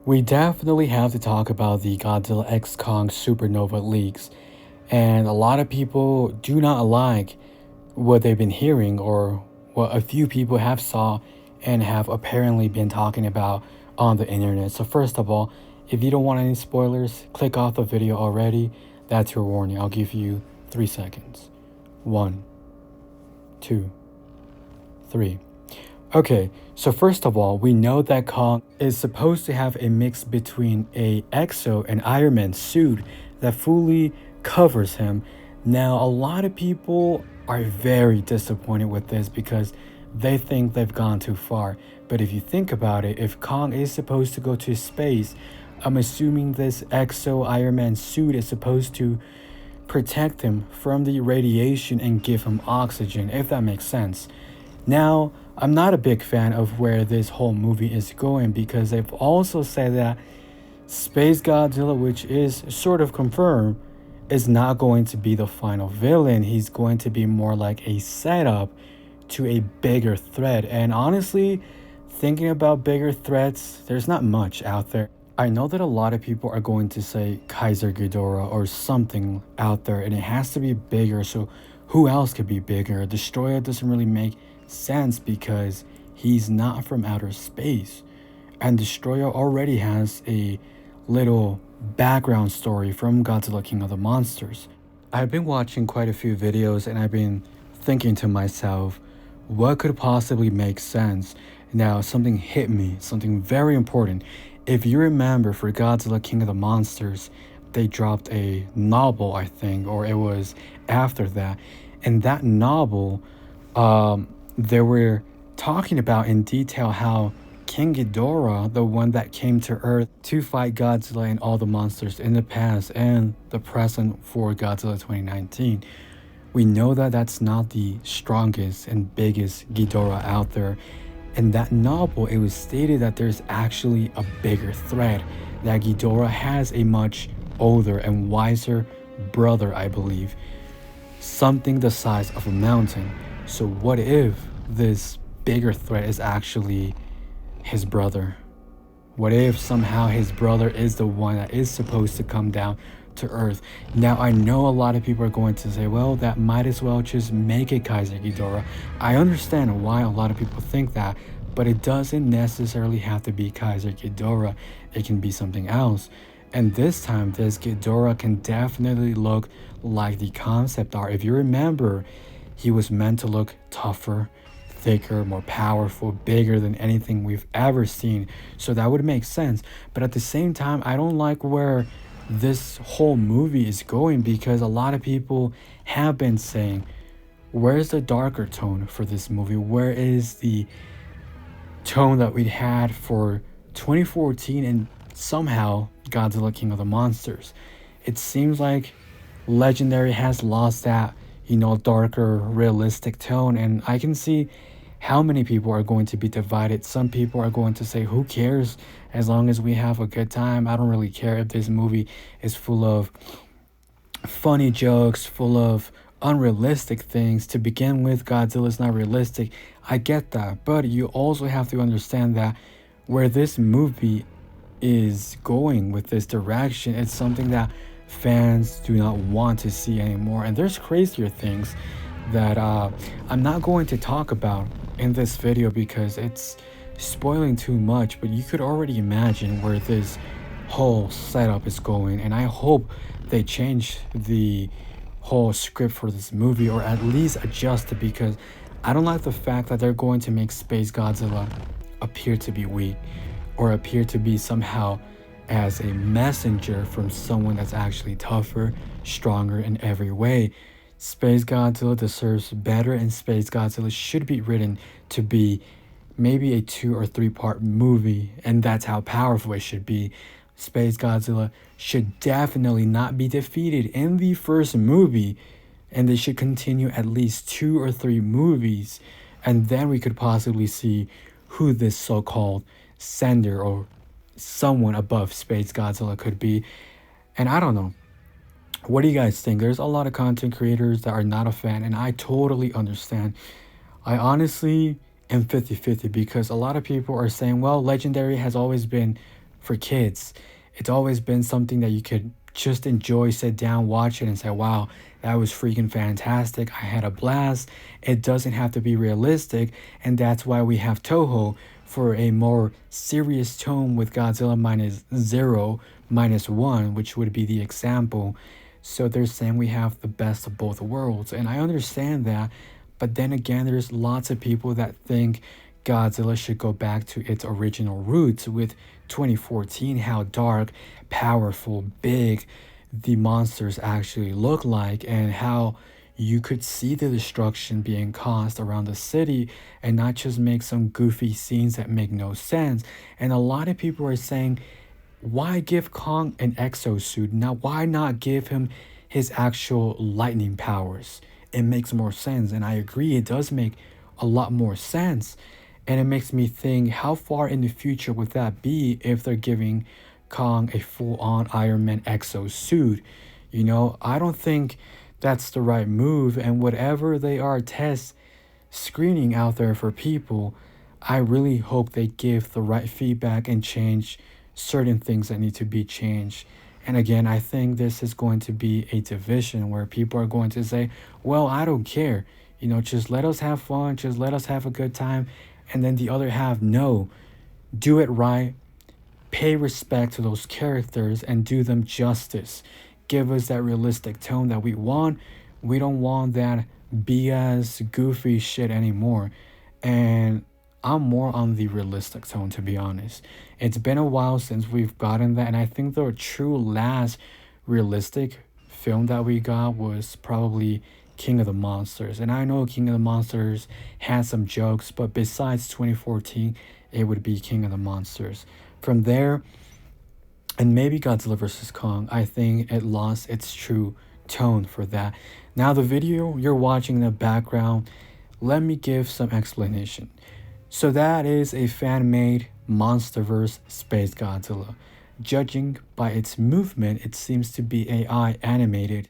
We definitely have to talk about the Godzilla X Kong supernova leaks, and a lot of people do not like what they've been hearing or what a few people have saw and have apparently been talking about on the internet. So first of all, if you don't want any spoilers, click off the video already. That's your warning. I'll give you 3 seconds. 1, 2, 3. Okay, so first of all, we know that Kong is supposed to have a mix between a Exo and Iron Man suit that fully covers him. Now, a lot of people are very disappointed with this because they think they've gone too far. But if you think about it, if Kong is supposed to go to space, I'm assuming this Exo Iron Man suit is supposed to protect him from the radiation and give him oxygen, if that makes sense. Now, I'm not a big fan of where this whole movie is going because they've also said that SpaceGodzilla, which is sort of confirmed, is not going to be the final villain. He's going to be more like a setup to a bigger threat. And honestly, thinking about bigger threats, there's not much out there. I know that a lot of people are going to say Kaiser Ghidorah or something out there, and it has to be bigger. So who else could be bigger? Destroyer doesn't really make sense because he's not from outer space, and Destroyer already has a little background story from Godzilla King of the Monsters. I've been watching quite a few videos and I've been thinking to myself, what could possibly make sense? Now something hit me, something very important. If you remember, for Godzilla King of the Monsters, they dropped a novel, I think, or it was after that. And that novel, they were talking about in detail how King Ghidorah, the one that came to Earth to fight Godzilla and all the monsters in the past and the present for Godzilla 2019, we know that that's not the strongest and biggest Ghidorah out there. In that novel, it was stated that there's actually a bigger threat, that Ghidorah has a much older and wiser brother, I believe, something the size of a mountain. So what if this bigger threat is actually his brother? What if somehow his brother is the one that is supposed to come down to Earth? Now, I know a lot of people are going to say, well, that might as well just make it Kaiser Ghidorah. I understand why a lot of people think that, but it doesn't necessarily have to be Kaiser Ghidorah. It can be something else. And this time, this Ghidorah can definitely look like the concept art. If you remember, he was meant to look tougher, thicker, more powerful, bigger than anything we've ever seen. So that would make sense. But at the same time, I don't like where this whole movie is going because a lot of people have been saying, where's the darker tone for this movie? Where is the tone that we had for 2014 and somehow Godzilla King of the Monsters? It seems like Legendary has lost that, darker, realistic tone, and I can see how many people are going to be divided. Some people are going to say, who cares, as long as we have a good time. I don't really care if this movie is full of funny jokes, full of unrealistic things. To begin with, Godzilla is not realistic. I get that, but you also have to understand that where this movie is going with this direction, it's something that fans do not want to see anymore. And there's crazier things that I'm not going to talk about in this video because it's spoiling too much, but you could already imagine where this whole setup is going, and I hope they change the whole script for this movie, or at least adjust it, because I don't like the fact that they're going to make SpaceGodzilla appear to be weak or appear to be somehow as a messenger from someone that's actually tougher, stronger in every way. SpaceGodzilla deserves better, and SpaceGodzilla should be written to be maybe a 2 or 3 part movie, and that's how powerful it should be. SpaceGodzilla should definitely not be defeated in the first movie, and they should continue at least 2 or 3 movies, and then we could possibly see who this so-called sender or someone above SpaceGodzilla could be. And I don't know. What do you guys think? There's a lot of content creators that are not a fan, and I totally understand. I honestly am 50-50 because a lot of people are saying, well, Legendary has always been for kids. It's always been something that you could just enjoy, sit down, watch it, and say, wow, that was freaking fantastic. I had a blast. It doesn't have to be realistic, and that's why we have Toho for a more serious tone with Godzilla minus zero, minus one, which would be the example. So they're saying we have the best of both worlds, and I understand that. But then again, there's lots of people that think Godzilla should go back to its original roots with 2014, how dark, powerful, big the monsters actually look like, and how you could see the destruction being caused around the city and not just make some goofy scenes that make no sense. And a lot of people are saying, why give Kong an exosuit? Now, why not give him his actual lightning powers? It makes more sense. And I agree, it does make a lot more sense. And it makes me think, how far in the future would that be if they're giving Kong a full-on Iron Man exosuit? You know, I don't think that's the right move. And whatever they are test screening out there for people, I really hope they give the right feedback and change certain things that need to be changed. And again, I think this is going to be a division where people are going to say, well, I don't care. You know, just let us have fun, just let us have a good time. And then the other half, no, do it right, pay respect to those characters and do them justice. Give us that realistic tone that we want. We don't want that BS goofy shit anymore. And I'm more on the realistic tone, to be honest. It's been a while since we've gotten that, and I think the true last realistic film that we got was probably King of the Monsters. And I know King of the Monsters had some jokes, but besides 2014, it would be King of the Monsters. From there, and maybe Godzilla vs. Kong, I think it lost its true tone for that. Now, the video you're watching in the background, let me give some explanation. So that is a fan-made MonsterVerse SpaceGodzilla. Judging by its movement, it seems to be AI animated.